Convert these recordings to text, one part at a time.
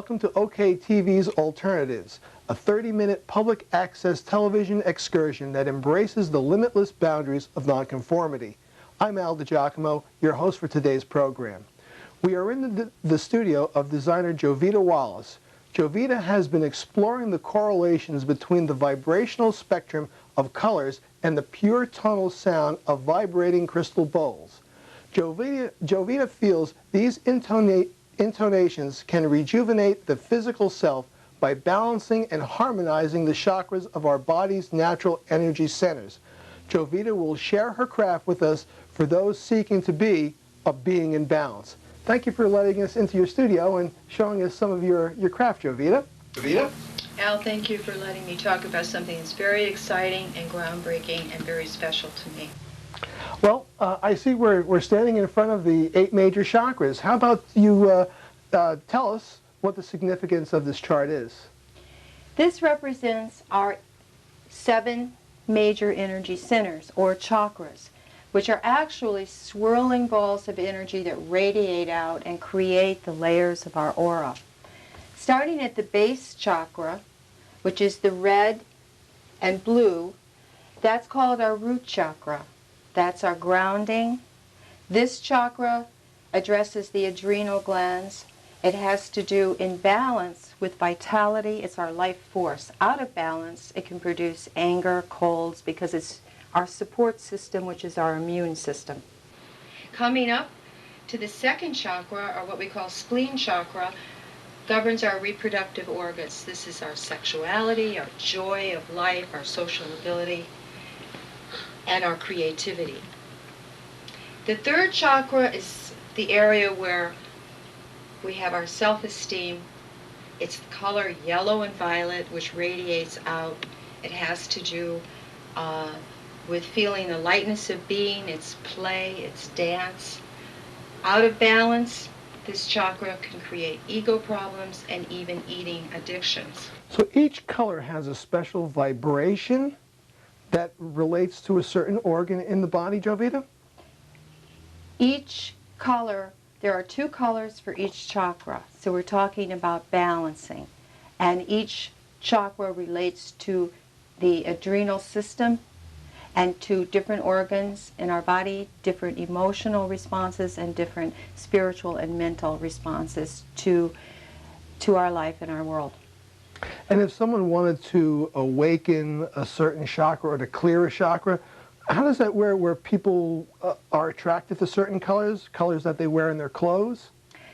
Welcome to OK TV's Alternatives, a 30-minute public access television excursion that embraces the limitless boundaries of nonconformity. I'm Al DiGiacomo, your host for today's program. We are in the studio of designer Jovita Wallace. Jovita has been exploring the correlations between the vibrational spectrum of colors and the pure tonal sound of vibrating crystal bowls. Jovita feels these intonations can rejuvenate the physical self by balancing and harmonizing the chakras of our body's natural energy centers. Jovita will share her craft with us for those seeking to be a being in balance. Thank you for letting us into your studio and showing us some of your craft, Jovita. Jovita? Al, thank you for letting me talk about something that's very exciting and groundbreaking and very special to me. Well, I see we're standing in front of the 8 major chakras. How about you tell us what the significance of this chart is? This represents our 7 major energy centers, or chakras, which are actually swirling balls of energy that radiate out and create the layers of our aura. Starting at the base chakra, which is the red and blue, that's called our root chakra. That's our grounding. This chakra addresses the adrenal glands. It has to do in balance with vitality. It's our life force. Out of balance, it can produce anger, colds, because it's our support system, which is our immune system. Coming up to the second chakra, or what we call spleen chakra, governs our reproductive organs. This is our sexuality, our joy of life, our social ability, and our creativity. The third chakra is the area where we have our self-esteem. It's the color yellow and violet, which radiates out. It has to do with feeling the lightness of being. It's play, it's dance. Out of balance, this chakra can create ego problems and even eating addictions. So each color has a special vibration that relates to a certain organ in the body, Jovita? Each color, there are 2 colors for each chakra. So we're talking about balancing. And each chakra relates to the adrenal system and to different organs in our body, different emotional responses and different spiritual and mental responses to our life and our world. And if someone wanted to awaken a certain chakra or to clear a chakra, how does that work where people are attracted to certain colors that they wear in their clothes?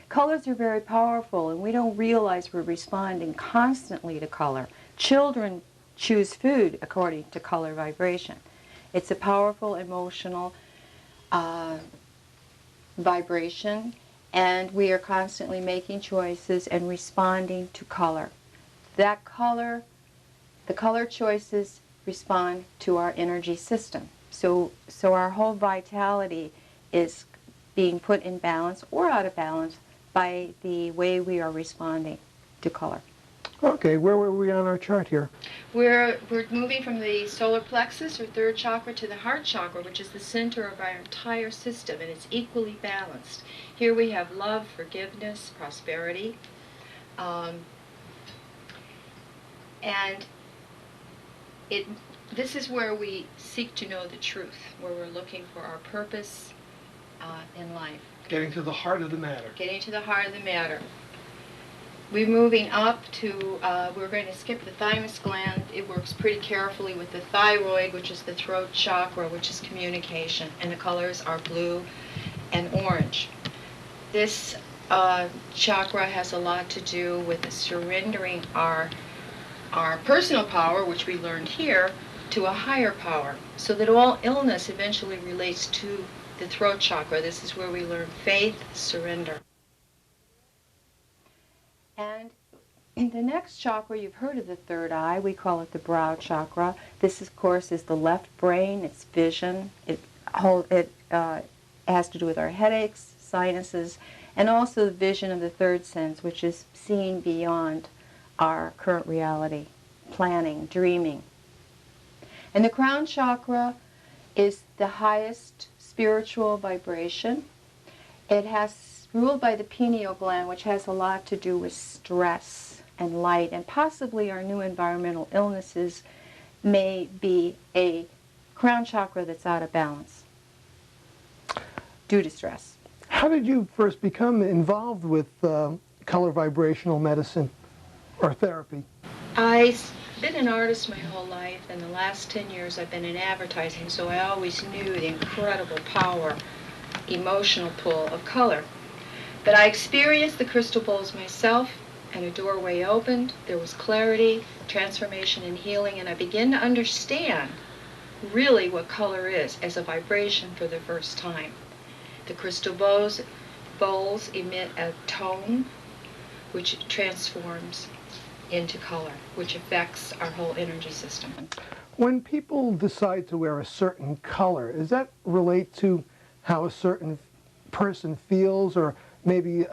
Colors are very powerful, and we don't realize we're responding constantly to color. Children choose food according to color vibration. It's a powerful emotional vibration, and we are constantly making choices and responding to color. That color, the color choices respond to our energy system. So our whole vitality is being put in balance or out of balance by the way we are responding to color. Okay, where were we on our chart here? We're moving from the solar plexus, or third chakra, to the heart chakra, which is the center of our entire system, and it's equally balanced. Here we have love, forgiveness, prosperity. And this is where we seek to know the truth, where we're looking for our purpose in life. Getting to the heart of the matter. Getting to the heart of the matter. We're moving up to, we're going to skip the thymus gland. It works pretty carefully with the thyroid, which is the throat chakra, which is communication. And the colors are blue and orange. This chakra has a lot to do with surrendering our personal power, which we learned here, to a higher power, so that all illness eventually relates to the throat chakra. This is where we learn faith, surrender. And in the next chakra, you've heard of the third eye. We call it the brow chakra. This, of course, is the left brain. It's vision. It has to do with our headaches, sinuses, and also the vision of the third sense, which is seeing beyond our current reality, planning, dreaming. And the crown chakra is the highest spiritual vibration. It has ruled by the pineal gland, which has a lot to do with stress and light, and possibly our new environmental illnesses may be a crown chakra that's out of balance due to stress. How did you first become involved with color vibrational medicine or therapy? I've been an artist my whole life, and the last 10 years I've been in advertising, so I always knew the incredible power, emotional pull of color. But I experienced the crystal bowls myself, and a doorway opened. There was clarity, transformation, and healing, and I began to understand really what color is as a vibration for the first time. The crystal bowls emit a tone which transforms into color, which affects our whole energy system. When people decide to wear a certain color, does that relate to how a certain person feels, or maybe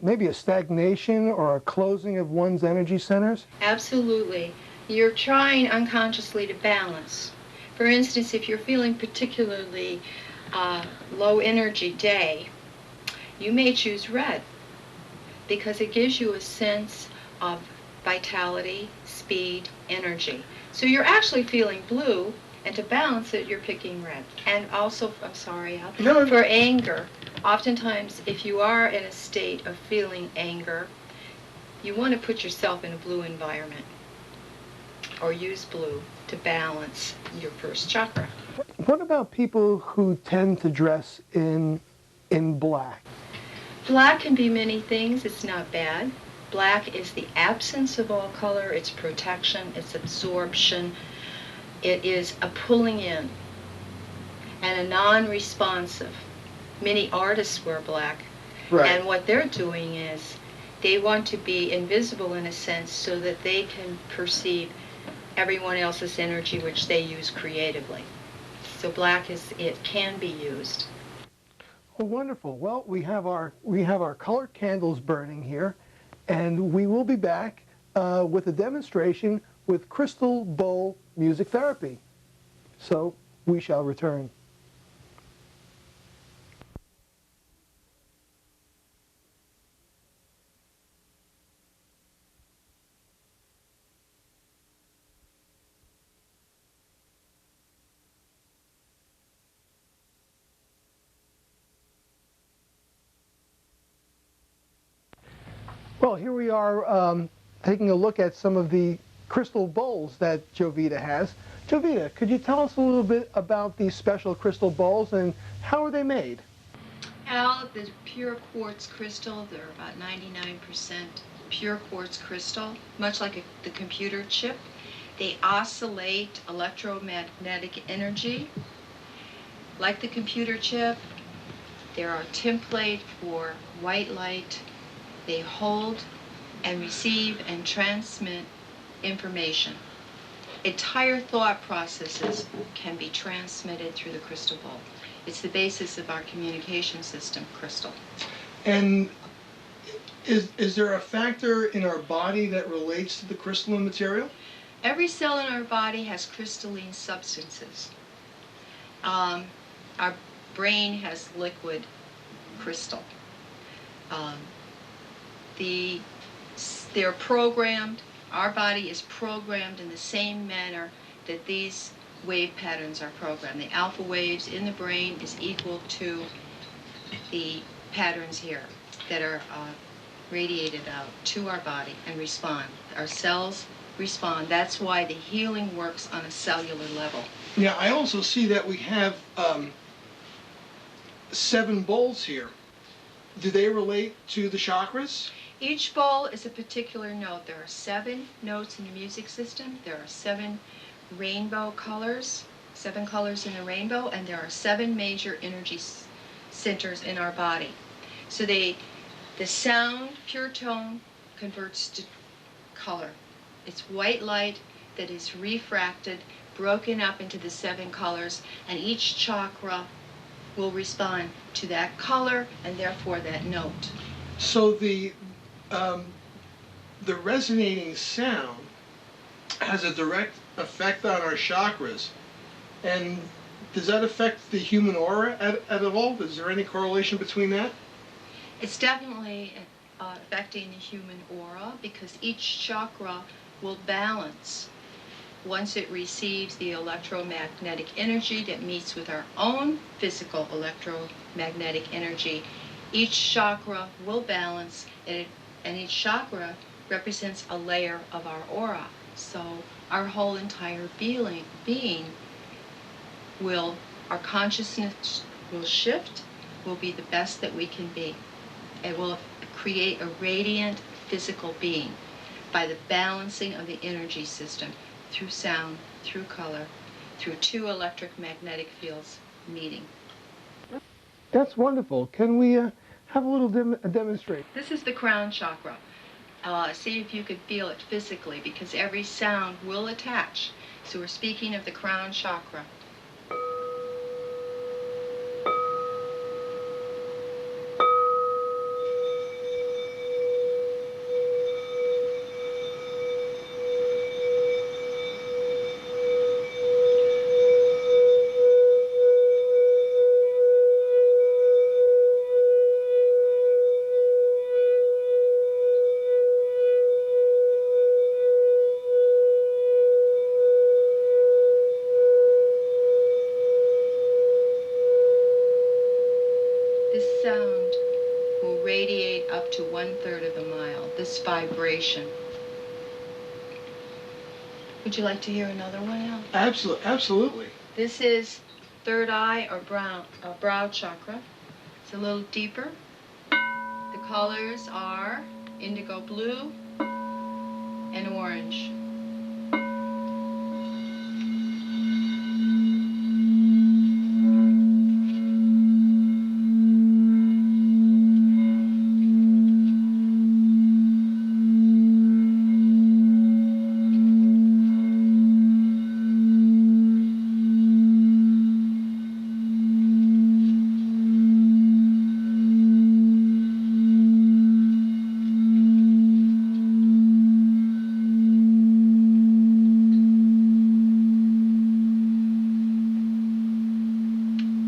maybe a stagnation or a closing of one's energy centers? Absolutely. You're trying unconsciously to balance. For instance, if you're feeling particularly low energy day, you may choose red because it gives you a sense of vitality, speed, energy. So you're actually feeling blue, and to balance it, you're picking red. And also, I'm sorry, No. for anger, oftentimes if you are in a state of feeling anger, you want to put yourself in a blue environment or use blue to balance your first chakra. What about people who tend to dress in black? Black can be many things. It's not bad. Black is the absence of all color. It's protection. It's absorption. It is a pulling in and a non-responsive. Many artists wear black. Right. And what they're doing is they want to be invisible in a sense so that they can perceive everyone else's energy, which they use creatively. So black it can be used. Oh, wonderful. Well, we have our color candles burning here, and we will be back with a demonstration with crystal bowl music therapy. So we shall return. Well, here we are taking a look at some of the crystal bowls that Jovita has. Jovita, could you tell us a little bit about these special crystal bowls and how are they made? Al, the pure quartz crystal, they're about 99% pure quartz crystal, much like the computer chip. They oscillate electromagnetic energy. Like the computer chip, there are template for white light. They hold and receive and transmit information. Entire thought processes can be transmitted through the crystal bowl. It's the basis of our communication system, crystal. And is there a factor in our body that relates to the crystalline material? Every cell in our body has crystalline substances. Our brain has liquid crystal. They're programmed, our body is programmed in the same manner that these wave patterns are programmed. The alpha waves in the brain is equal to the patterns here that are radiated out to our body and respond. Our cells respond. That's why the healing works on a cellular level. Yeah, I also see that we have 7 bowls here. Do they relate to the chakras? Each bowl is a particular note. There are 7 notes in the music system. There are 7 rainbow colors, 7 colors in the rainbow, and there are 7 major energy centers in our body. So the sound, pure tone, converts to color. It's white light that is refracted, broken up into the 7 colors, and each chakra will respond to that color and therefore that note. So the resonating sound has a direct effect on our chakras, and Does that affect the human aura at all? Is there any correlation between that? It's definitely affecting the human aura because each chakra will balance once it receives the electromagnetic energy that meets with our own physical electromagnetic energy. Each chakra will balance, and each chakra represents a layer of our aura. So our whole entire being will, our consciousness will shift, will be the best that we can be. It will create a radiant physical being by the balancing of the energy system through sound, through color, through two electromagnetic fields meeting. That's wonderful. Can we have a little demonstrate? This is the crown chakra. See if you could feel it physically because every sound will attach. So we're speaking of the crown chakra. This sound will radiate up to 1/3 of a mile, this vibration. Would you like to hear another one, Al? Absolutely. This is third eye or brow chakra. It's a little deeper. The colors are indigo blue and orange.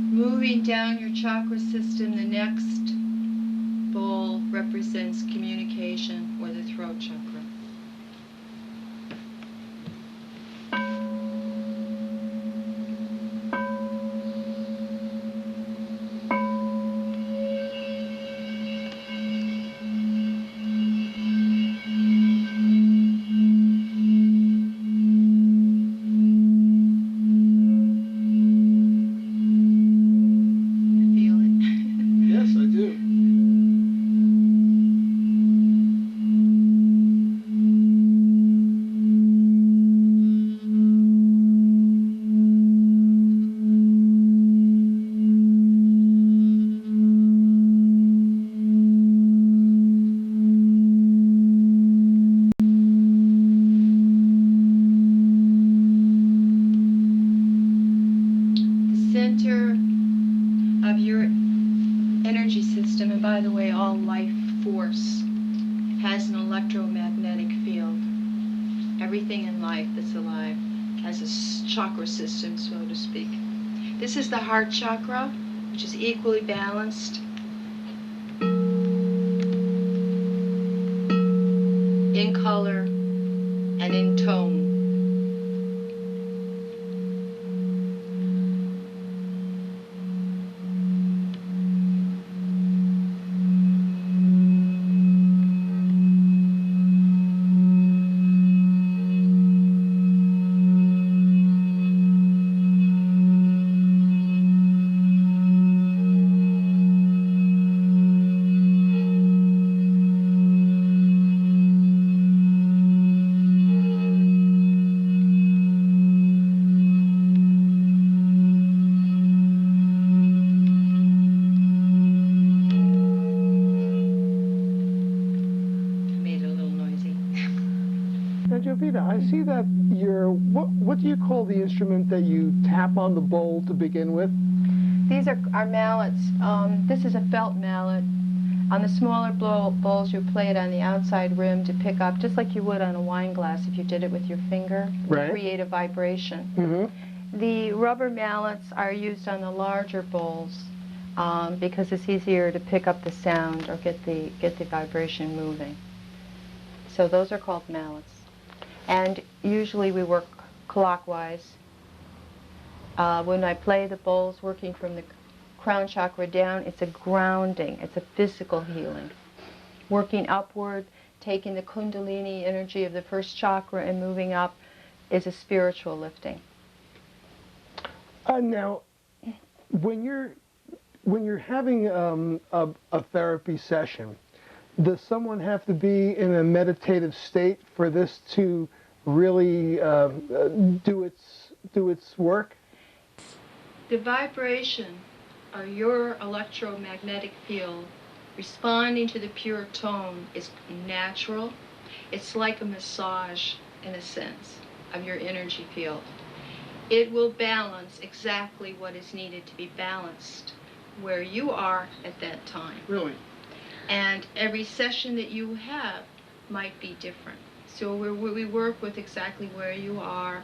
Moving down your chakra system, the next bowl represents communication or the throat chakra. Center of your energy system, and by the way, all life force has an electromagnetic field. Everything in life that's alive has a chakra system, so to speak. This is the heart chakra, which is equally balanced in color and in tone. Now, Jovita, I see that what do you call the instrument that you tap on the bowl to begin with? These are our mallets. This is a felt mallet. On the smaller bowls, you play it on the outside rim to pick up, just like you would on a wine glass if you did it with your finger, Right. create a vibration. Mm-hmm. The rubber mallets are used on the larger bowls because it's easier to pick up the sound or get the vibration moving. So those are called mallets. And usually we work clockwise. When I play the bowls working from the crown chakra down, it's a grounding, it's a physical healing. Working upward, taking the kundalini energy of the first chakra and moving up is a spiritual lifting. Now, when you're having a therapy session, does someone have to be in a meditative state for this to really do its work? The vibration or your electromagnetic field responding to the pure tone is natural. It's like a massage, in a sense, of your energy field. It will balance exactly what is needed to be balanced where you are at that time. Really? And every session that you have might be different. So we work with exactly where you are.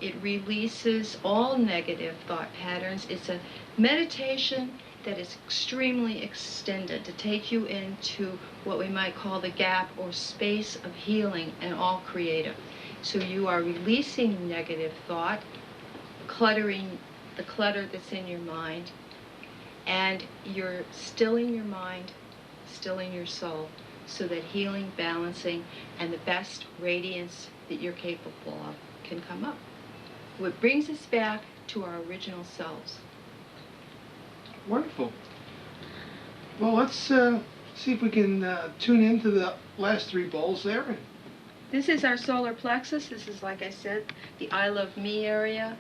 It releases all negative thought patterns. It's a meditation that is extremely extended to take you into what we might call the gap or space of healing and all creative. So you are releasing negative thought, cluttering the clutter that's in your mind, and you're stilling your mind, stilling your soul, so that healing, balancing, and the best radiance that you're capable of can come up. What brings us back to our original selves. Wonderful. Well, let's see if we can tune into the last three bowls there. This is our solar plexus. This is, like I said, the I love me area.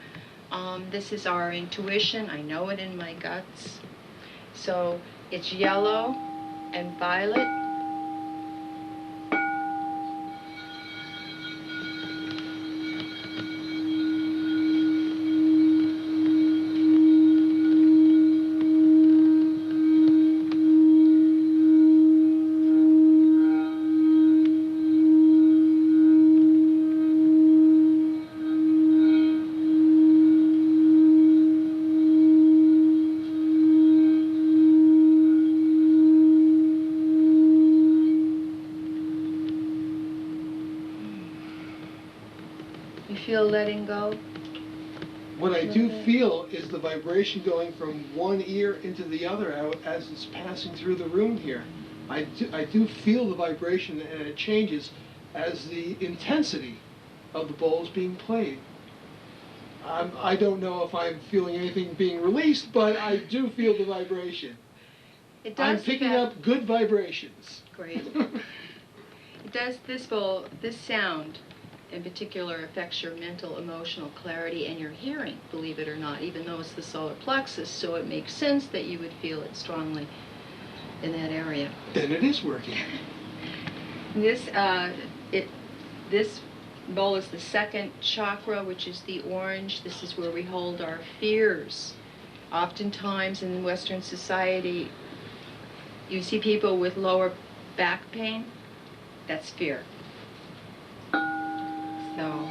This is our intuition. I know it in my guts. So it's yellow and violet. Feel letting go. What I do feel is the vibration going from one ear into the other out as it's passing through the room here. I do feel the vibration, and it changes as the intensity of the bowl is being played. I don't know if I'm feeling anything being released, but I do feel the vibration. It does. I'm picking up good vibrations. Great. It does this sound in particular affects your mental, emotional clarity and your hearing, believe it or not, even though it's the solar plexus, so it makes sense that you would feel it strongly in that area. Then it is working. This bowl is the second chakra, which is the orange. This is where we hold our fears. Oftentimes in Western society, you see people with lower back pain. That's fear. So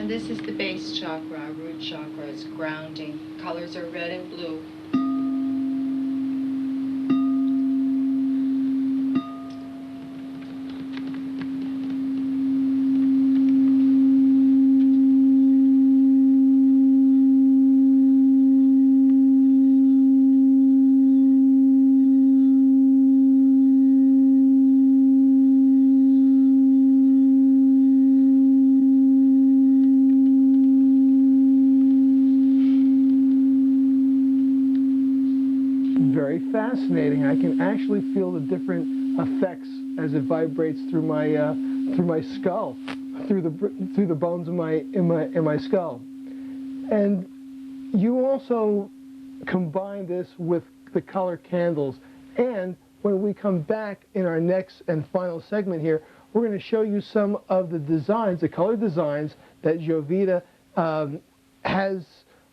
this is the base chakra, our root chakra is grounding. Colors are red and blue. very fascinating. I can actually feel the different effects as it vibrates through my skull, through the bones in my skull. And you also combine this with the color candles. And when we come back in our next and final segment here, we're going to show you some of the designs, the color designs that Jovita has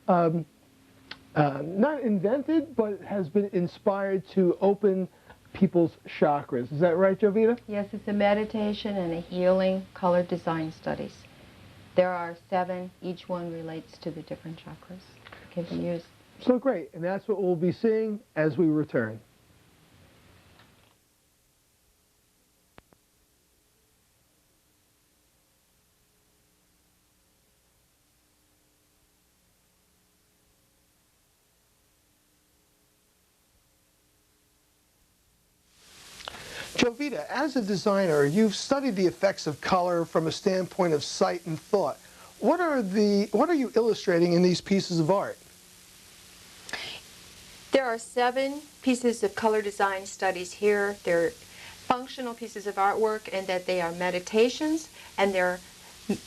not invented, but has been inspired to open people's chakras. Is that right, Jovita? Yes, it's a meditation and a healing color design studies. There are 7. Each one relates to the different chakras. It can be used. So great, and that's what we'll be seeing as we return. Jovita, as a designer, you've studied the effects of color from a standpoint of sight and thought. What are you illustrating in these pieces of art? There are 7 pieces of color design studies here. They're functional pieces of artwork, and that they are meditations, and they're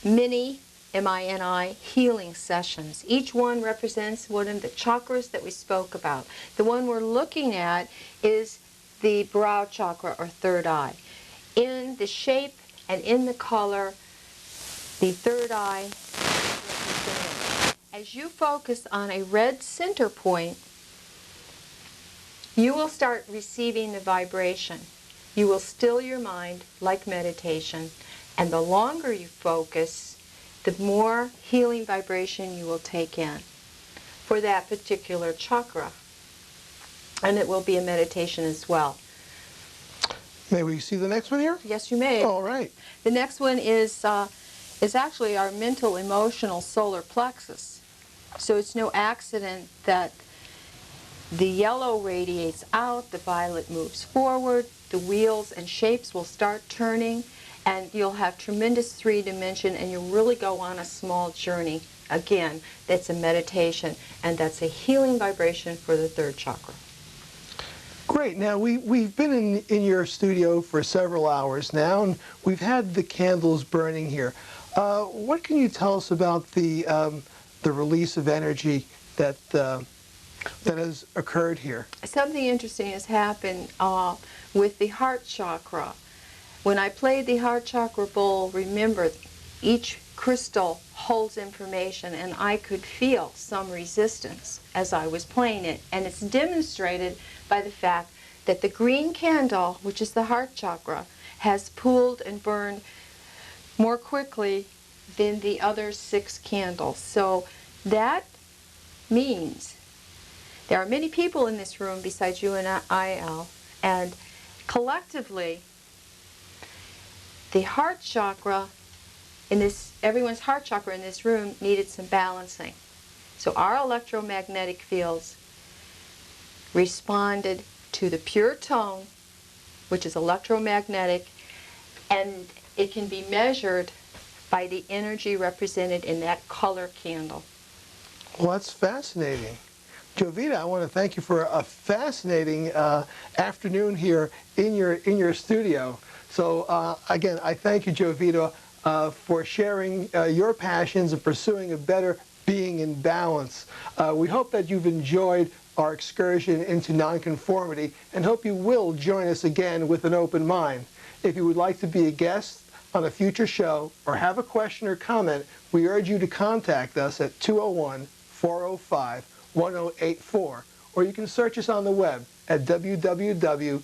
mini, M-I-N-I, healing sessions. Each one represents one of the chakras that we spoke about. The one we're looking at is the brow chakra, or third eye. In the shape and in the color, the third eye is represented. As you focus on a red center point, you will start receiving the vibration. You will still your mind like meditation, and the longer you focus, the more healing vibration you will take in for that particular chakra. And it will be a meditation as well. May we see the next one here? Yes, you may. All right. The next one is actually our mental emotional solar plexus. So it's no accident that the yellow radiates out, the violet moves forward, the wheels and shapes will start turning, and you'll have tremendous 3-dimension, and you'll really go on a small journey. Again, that's a meditation, and that's a healing vibration for the third chakra. Great. Now, we've been in your studio for several hours now, and we've had the candles burning here. What can you tell us about the release of energy that has occurred here? Something interesting has happened with the heart chakra. When I played the heart chakra bowl, remember, each crystal holds information, and I could feel some resistance as I was playing it. And it's demonstrated by the fact that the green candle, which is the heart chakra, has pooled and burned more quickly than the other 6 candles. So that means there are many people in this room besides you and I, Al, and collectively, the heart chakra everyone's heart chakra in this room needed some balancing. So our electromagnetic fields responded to the pure tone, which is electromagnetic, and it can be measured by the energy represented in that color candle. Well, that's fascinating. Jovita, I want to thank you for a fascinating afternoon here in your studio. So again, I thank you, Jovita, for sharing your passions and pursuing a better being in balance. We hope that you've enjoyed our excursion into nonconformity, and hope you will join us again with an open mind. If you would like to be a guest on a future show or have a question or comment, we urge you to contact us at 201-405-1084, or you can search us on the web at www.oktv.org.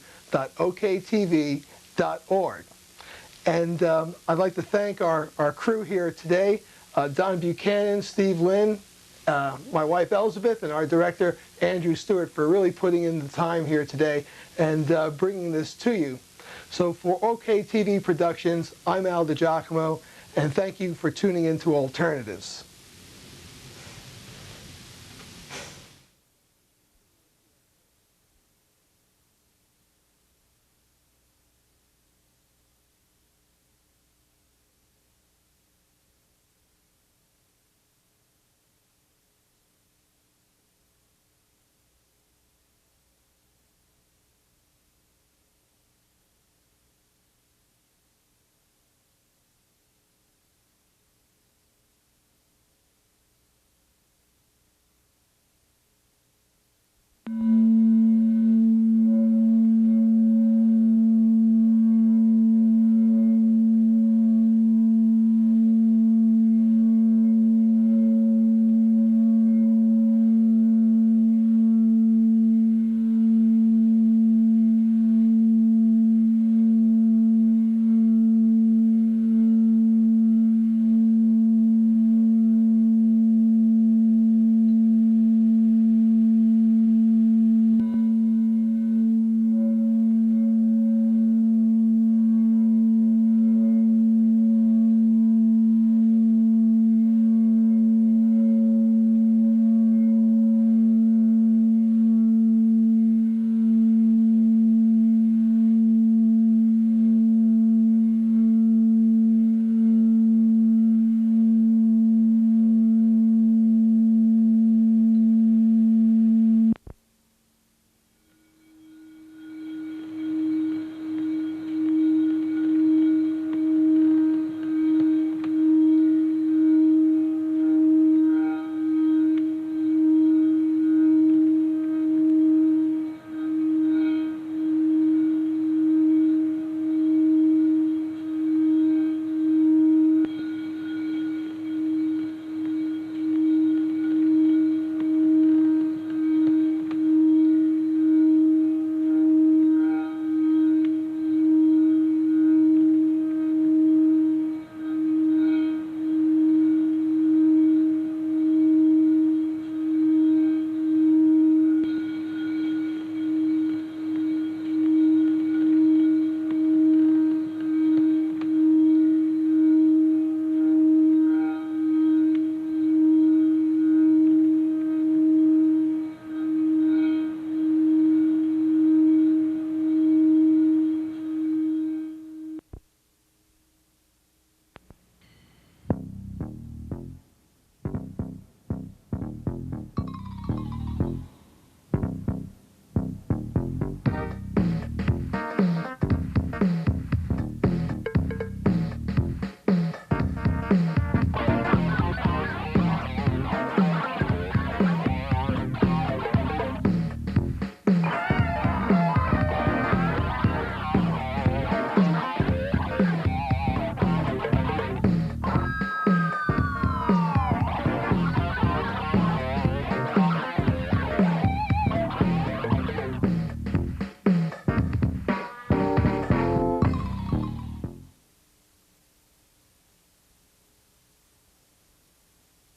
And I'd like to thank our crew here today, Don Buchanan, Steve Lynn, my wife Elizabeth, and our director Andrew Stewart, for really putting in the time here today and bringing this to you. So for OKTV Productions, I'm Al DiGiacomo, and thank you for tuning into Alternatives.